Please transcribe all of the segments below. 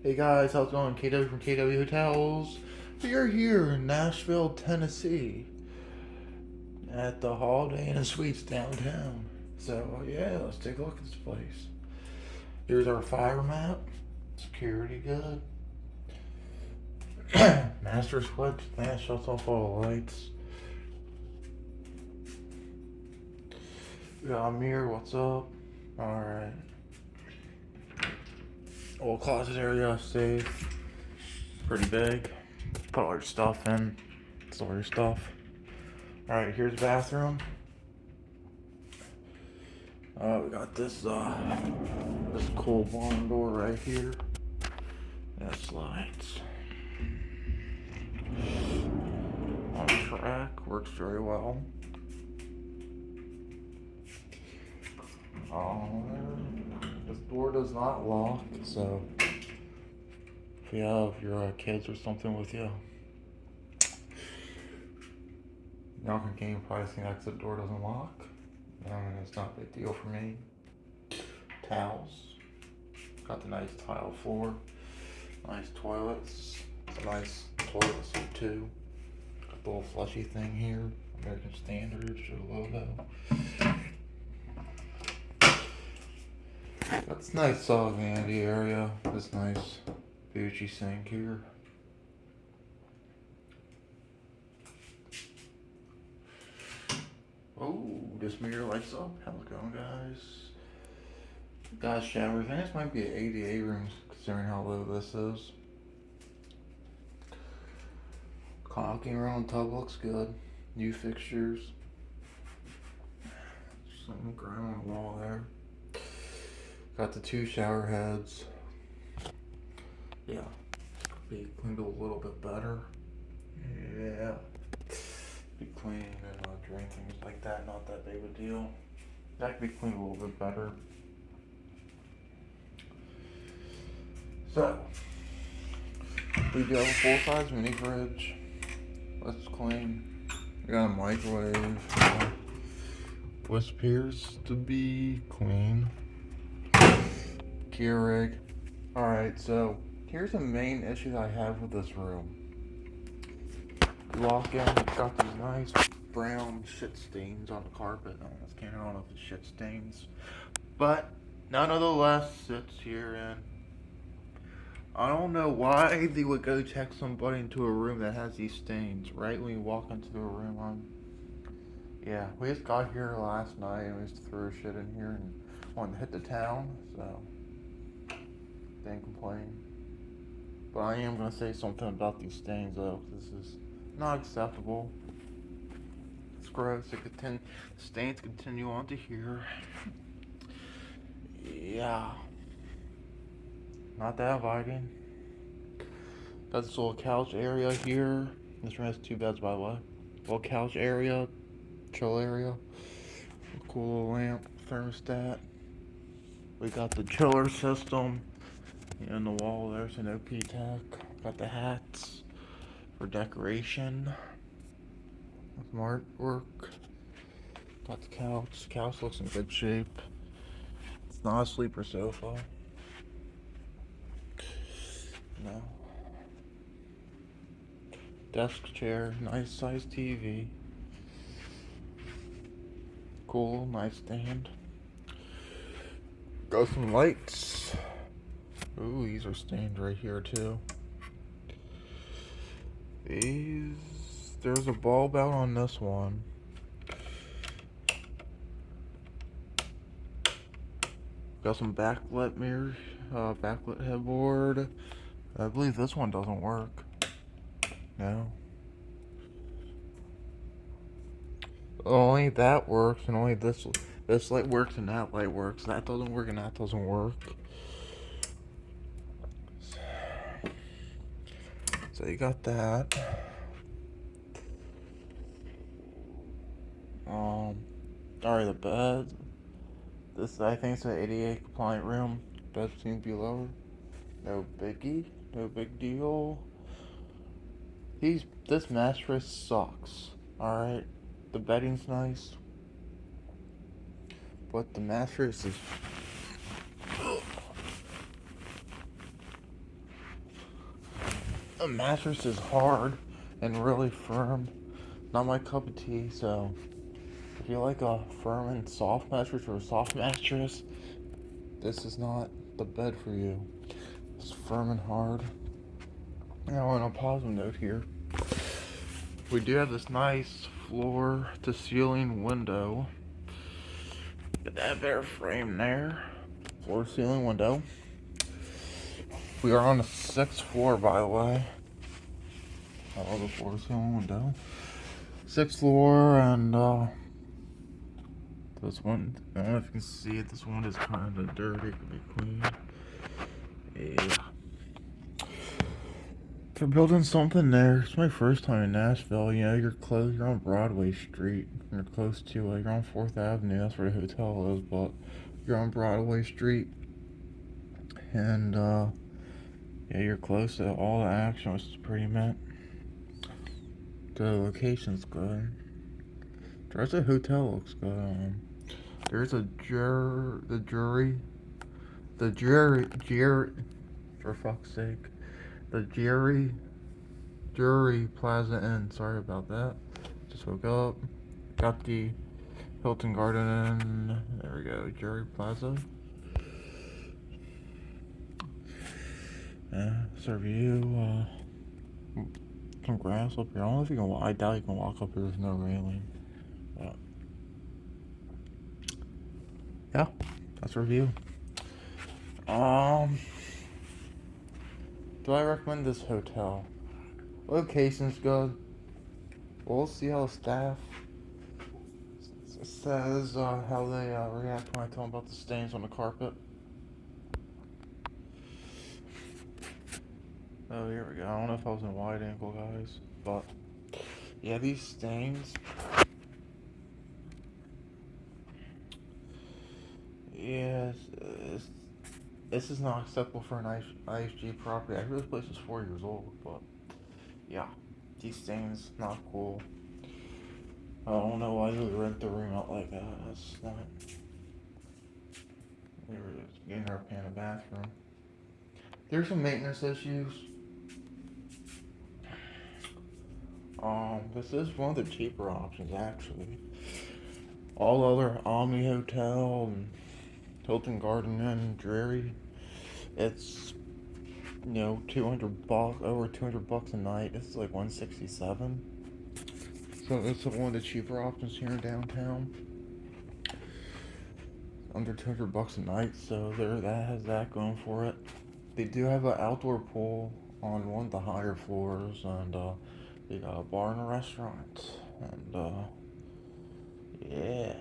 Hey guys, how's it going? KW from KW Hotels. We are here in Nashville, Tennessee at the Holiday Inn and Suites downtown. So, yeah, let's take a look at this place. Here's our fire map. Security good. Master switch. That shuts off all the lights. We got a mirror. What's up? Alright. Old closet area, safe. Pretty big. Put all your stuff in. Store your stuff. Alright, here's the bathroom. We got this cool barn door right here. That slides. On track, works very well. This door does not lock, so if you have your kids or something with you, Young game probably think that the door doesn't lock. It's not a big deal for me. Towels. Got the nice tile floor. Nice toilets. It's a nice toilet seat too. Got the little flushy thing here. American Standard, show the logo. Got this nice vanity area. This nice Gucci sink here. Oh, this mirror lights up. How's it going, guys? Got a shower. I think this might be an ADA room, considering how low this is. Caulking around the tub looks good. New fixtures. Some grime on the wall there. Got the 2 shower heads. Yeah, be cleaned a little bit better. Yeah. Be clean and drain things like that, not that big of a deal. That could be cleaned a little bit better. So, we do have a full-size mini fridge. Let's clean. We got a microwave. What appears to be clean. Keurig. Alright, so here's the main issue I have with this room. You walk in, it's got these nice brown shit stains on the carpet. I don't know if it's shit stains. But nonetheless, it's here, and I don't know why they would go check somebody into a room that has these stains right when you walk into the room. Yeah, we just got here last night and we just threw shit in here and wanted to hit the town, so didn't complain. But I am gonna say something about these stains though. This is not acceptable. It's gross. Stains continue on to here. Yeah. Not that inviting. Got this little couch area here. This room has 2 beds, by the way. Little couch area, chill area. Cool little lamp, thermostat. We got the chiller system in the wall there, so no P-Tech. Got the hats for decoration. Some artwork. Got the couch. Couch looks in good shape. It's not a sleeper sofa. No. Desk chair, nice size TV. Cool, nice stand. Got some lights. Ooh, these are stained right here too. There's a bulb out on this one. Got some backlit mirror, backlit headboard. I believe this one doesn't work. No. Only that works, and only this light works, and that light works. That doesn't work, and that doesn't work. So you got that. Alright, the bed. This, I think, it's an ADA compliant room. Bed seems to be lower. No biggie. No big deal. This mattress sucks. Alright. The bedding's nice. But the mattress is The mattress is hard and really firm. Not my cup of tea, so if you like a firm and soft mattress or a soft mattress, this is not the bed for you. It's firm and hard. Now, on a positive note here, we do have this nice floor to ceiling window. Get that bare frame there. Floor to ceiling window. We are on the 6th floor, by the way. I love the floor to ceiling window. 6th floor, and this one, I don't know if you can see it, this one is kind of dirty, it could be clean. Yeah. They're building something there. It's my first time in Nashville. You know, you're on Broadway Street. You're close to, you're on 4th Avenue, that's where the hotel is, but you're on Broadway Street. And, yeah, you're close to all the action, which is pretty mint. The location's good. The rest of the hotel looks good. There's the jury, for fuck's sake. The Jury Plaza Inn. Sorry about that. Just woke up. Got the Hilton Garden Inn. There we go. Jury Plaza. Serve you some grass up here. I don't know if you can walk. I doubt you can walk up here. There's no railing. But yeah, that's a review. Do I recommend this hotel? Location's good. We'll see how the staff says, how they react when I tell them about the stains on the carpet. Oh, here we go. I don't know if I was in wide angle, guys, but yeah, these stains. Yes, this is not acceptable for an IHG property. I hear this place is 4 years old, but yeah, these stains not cool. I don't know why they would rent the room out like that. That's not. We were just getting her paying a bathroom. There's some maintenance issues. This is one of the cheaper options actually. All other Omni Hotel and Hilton Garden Inn, Dreary, it's 200 bucks, over 200 bucks a night. This is like 167. So it's one of the cheaper options here in downtown. Under 200 bucks a night, so that has that going for it. They do have an outdoor pool on one of the higher floors, and they got a bar and a restaurant, and yeah,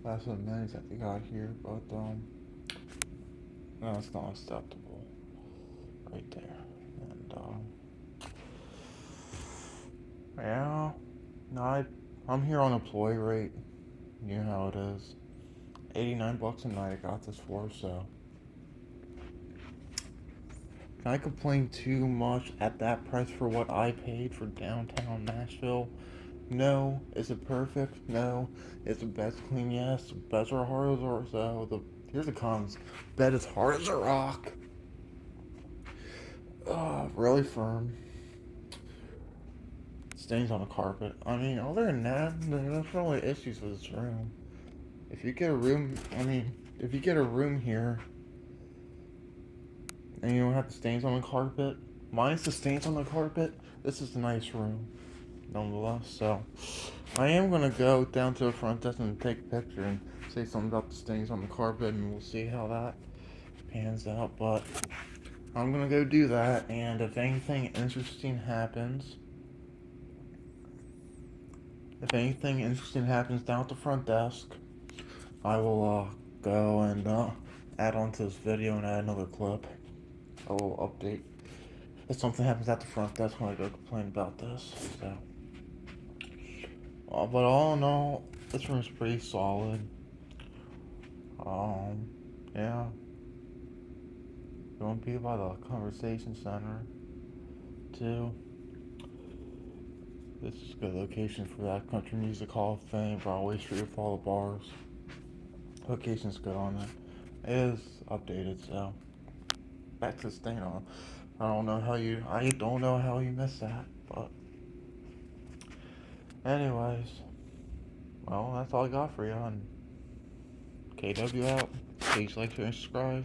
that's the amenities that they got here. But no, it's not acceptable right there. And yeah, no, I'm here on employee rate. You know how it is. 89 bucks a night I got this for, so can I complain too much at that price for what I paid for downtown Nashville? No. Is it perfect? No. Is the bed clean? Yes. The beds are hard as rock. So here's the cons. Bed is hard as a rock. Really firm. Stains on the carpet. I mean, other than that, there's really issues with this room. If you get a room here, and you don't have the stains on the carpet, minus the stains on the carpet, this is a nice room, nonetheless. So, I am gonna go down to the front desk and take a picture and say something about the stains on the carpet, and we'll see how that pans out. But I'm gonna go do that, and if anything interesting happens down at the front desk, I will go and add on to this video and add another clip. A little update. If something happens at the front desk when I go complain about this. So, but all in all, this room's pretty solid. Yeah. You want to be by the conversation center too. This is a good location for that. Country Music Hall of Fame, Broadway Street with all the bars. Location's good on it. It is updated, so back to the stain on. I don't know how you missed that, but anyways, well, that's all I got for you on KW out. Please like, share, and subscribe.